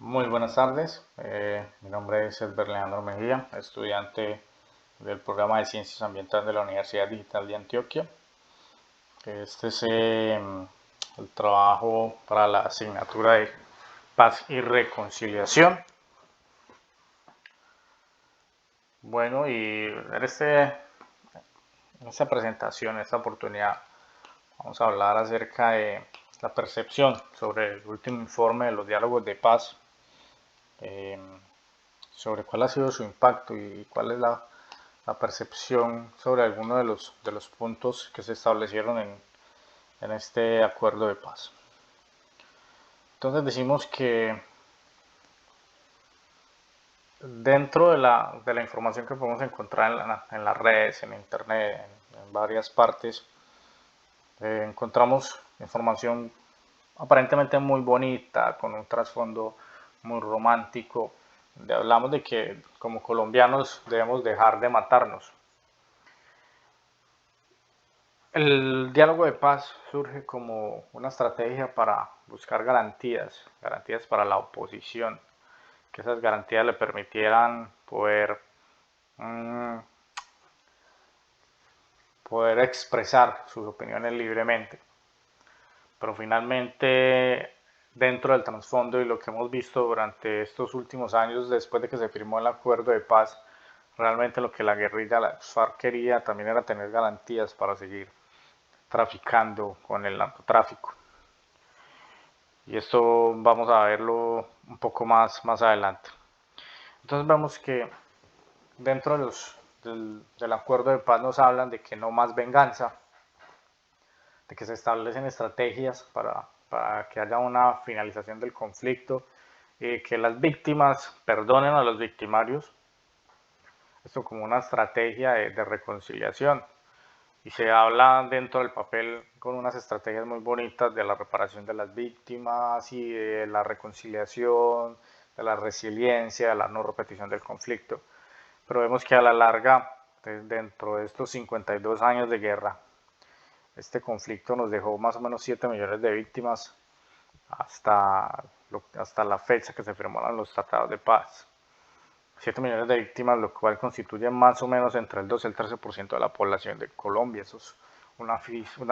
Muy buenas tardes, mi nombre es Edber Leandro Mejía, estudiante del programa de Ciencias Ambientales de la Universidad Digital de Antioquia. Este es el trabajo para la asignatura de Paz y Reconciliación. Bueno, y en esta presentación, en esta oportunidad, vamos a hablar acerca de la percepción sobre el último informe de los diálogos de paz, eh, sobre cuál ha sido su impacto y cuál es la percepción sobre algunos de los puntos que se establecieron en este acuerdo de paz. Entonces decimos que dentro de la información que podemos encontrar en las redes, en internet, en varias partes, encontramos información aparentemente muy bonita, con un trasfondo muy romántico. Hablamos de que como colombianos debemos dejar de matarnos. El diálogo de paz surge como una estrategia para buscar garantías para la oposición, que esas garantías le permitieran mm, poder expresar sus opiniones libremente. Pero finalmente, dentro del trasfondo y lo que hemos visto durante estos últimos años, después de que se firmó el acuerdo de paz, realmente lo que la guerrilla, la FARC quería también era tener garantías para seguir traficando con el narcotráfico. Y esto vamos a verlo un poco más adelante. Entonces vemos que dentro del acuerdo de paz nos hablan de que no más venganza, de que se establecen estrategias para que haya una finalización del conflicto, que las víctimas perdonen a los victimarios, esto como una estrategia de reconciliación. Y se habla dentro del papel con unas estrategias muy bonitas de la reparación de las víctimas y de la reconciliación, de la resiliencia, de la no repetición del conflicto. Pero vemos que a la larga, dentro de estos 52 años de guerra, este conflicto nos dejó más o menos 7 millones de víctimas hasta la fecha que se firmaron los tratados de paz. 7 millones de víctimas, lo cual constituye más o menos entre el 2 y el 13% de la población de Colombia. Eso es una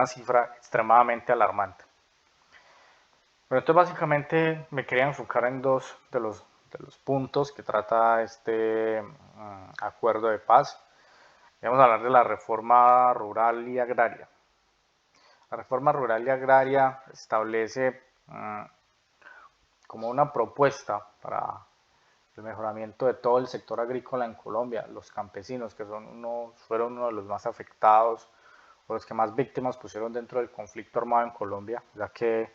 cifra extremadamente alarmante. Pero entonces básicamente me quería enfocar en dos de los puntos que trata este acuerdo de paz. Vamos a hablar de la reforma rural y agraria. La reforma rural y agraria establece como una propuesta para el mejoramiento de todo el sector agrícola en Colombia, los campesinos, que fueron uno de los más afectados o los que más víctimas pusieron dentro del conflicto armado en Colombia, ya que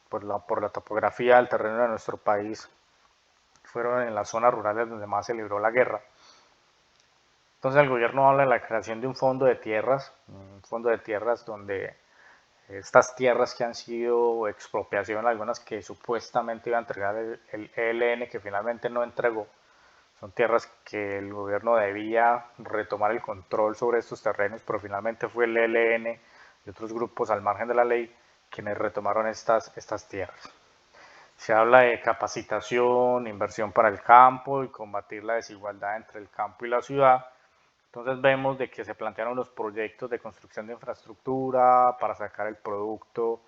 por la topografía del terreno de nuestro país fueron en las zonas rurales donde más se libró la guerra. Entonces el gobierno habla de la creación de un fondo de tierras, donde estas tierras que han sido expropiación, algunas que supuestamente iba a entregar el ELN, que finalmente no entregó, son tierras que el gobierno debía retomar el control sobre estos terrenos, pero finalmente fue el ELN y otros grupos al margen de la ley quienes retomaron estas tierras. Se habla de capacitación, inversión para el campo y combatir la desigualdad entre el campo y la ciudad. Entonces vemos de que se plantearon los proyectos de construcción de infraestructura para sacar el producto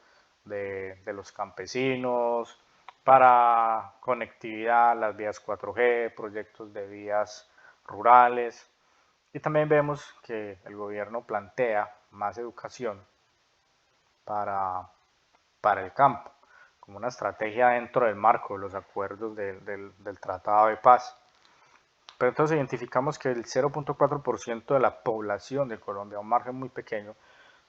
de los campesinos, para conectividad, las vías 4G, proyectos de vías rurales. Y también vemos que el gobierno plantea más educación para, para el campo, como una estrategia dentro del marco de los acuerdos del Tratado de Paz. Pero entonces identificamos que el 0.4% de la población de Colombia, un margen muy pequeño,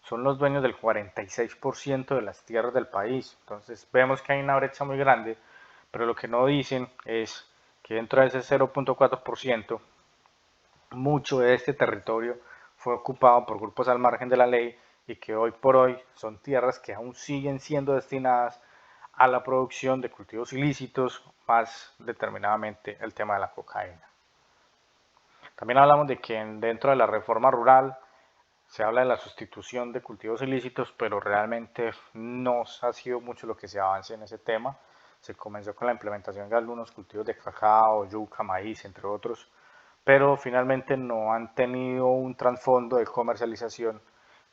son los dueños del 46% de las tierras del país. Entonces vemos que hay una brecha muy grande, pero lo que no dicen es que dentro de ese 0.4%, mucho de este territorio fue ocupado por grupos al margen de la ley y que hoy por hoy son tierras que aún siguen siendo destinadas a la producción de cultivos ilícitos, más determinadamente el tema de la cocaína. También hablamos de que dentro de la reforma rural se habla de la sustitución de cultivos ilícitos, pero realmente no ha sido mucho lo que se avance en ese tema. se comenzó con la implementación de algunos cultivos de cacao, yuca, maíz, entre otros, pero finalmente no han tenido un trasfondo de comercialización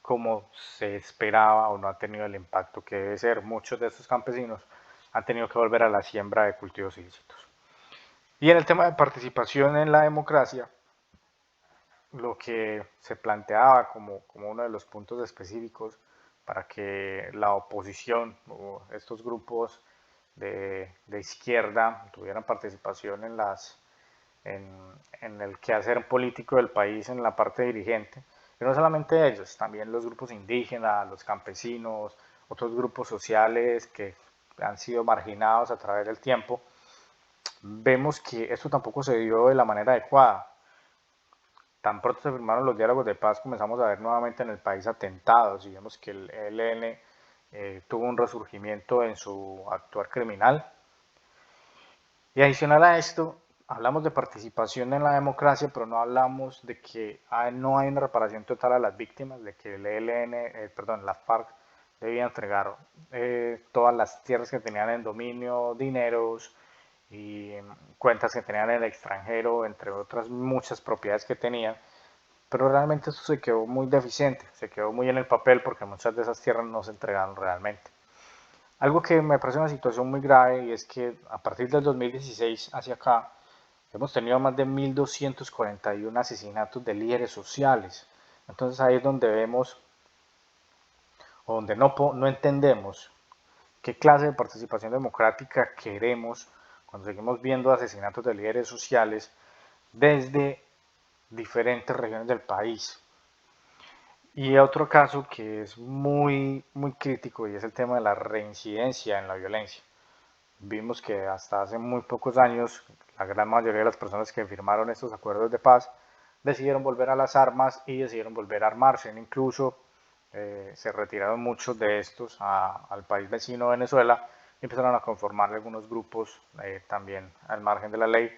como se esperaba o no ha tenido el impacto que debe ser. Muchos de estos campesinos han tenido que volver a la siembra de cultivos ilícitos. Y en el tema de participación en la democracia, lo que se planteaba como uno de los puntos específicos para que la oposición o estos grupos de izquierda tuvieran participación en el quehacer político del país, en la parte dirigente, y no solamente ellos, también los grupos indígenas, los campesinos, otros grupos sociales que han sido marginados a través del tiempo. Vemos que esto tampoco se dio de la manera adecuada. Tan pronto se firmaron los diálogos de paz, comenzamos a ver nuevamente en el país atentados y vemos que el ELN tuvo un resurgimiento en su actuar criminal. Y adicional a esto, hablamos de participación en la democracia, pero no hablamos de que no hay una reparación total a las víctimas, de que el ELN, perdón, la FARC debía entregar todas las tierras que tenían en dominio, dineros y cuentas que tenían en el extranjero, entre otras muchas propiedades que tenían. Pero realmente esto se quedó muy deficiente, se quedó muy en el papel porque muchas de esas tierras no se entregaron realmente. Algo que me parece una situación muy grave y es que a partir del 2016 hacia acá hemos tenido más de 1.241 asesinatos de líderes sociales. Entonces ahí es donde vemos o donde no entendemos qué clase de participación democrática queremos cuando seguimos viendo asesinatos de líderes sociales desde diferentes regiones del país. Y otro caso que es muy crítico y es el tema de la reincidencia en la violencia. Vimos que hasta hace muy pocos años la gran mayoría de las personas que firmaron estos acuerdos de paz decidieron volver a las armas y decidieron volver a armarse. Incluso se retiraron muchos de estos al país vecino Venezuela y empezaron a conformar algunos grupos también al margen de la ley,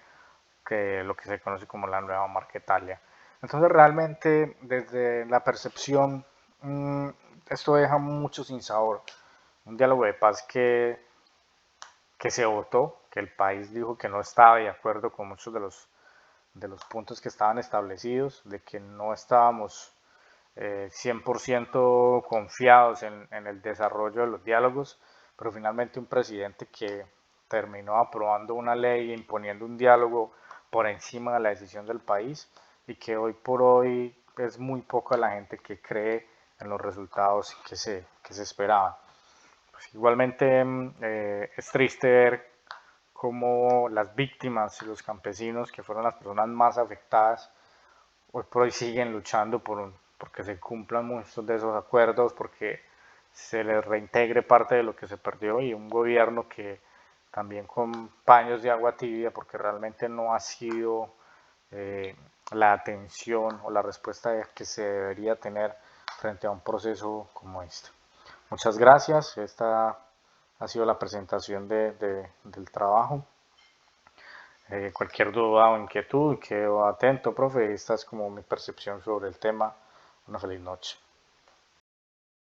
que lo que se conoce como la nueva Marquetalia. Entonces realmente desde la percepción esto deja mucho sin sabor. Un diálogo de paz que se votó, que el país dijo que no estaba de acuerdo con muchos de los puntos que estaban establecidos, de que no estábamos 100% confiados en el desarrollo de los diálogos, pero finalmente un presidente que terminó aprobando una ley e imponiendo un diálogo por encima de la decisión del país y que hoy por hoy es muy poca la gente que cree en los resultados que se esperaban. Pues igualmente es triste ver cómo las víctimas y los campesinos, que fueron las personas más afectadas, hoy por hoy siguen luchando porque se cumplan muchos de esos acuerdos, porque se les reintegre parte de lo que se perdió y un gobierno que también con paños de agua tibia, porque realmente no ha sido eh, la atención o la respuesta que se debería tener frente a un proceso como este. Muchas gracias. Esta ha sido la presentación del trabajo. Cualquier duda o inquietud, quedo atento, profe. Esta es como mi percepción sobre el tema. Una feliz noche.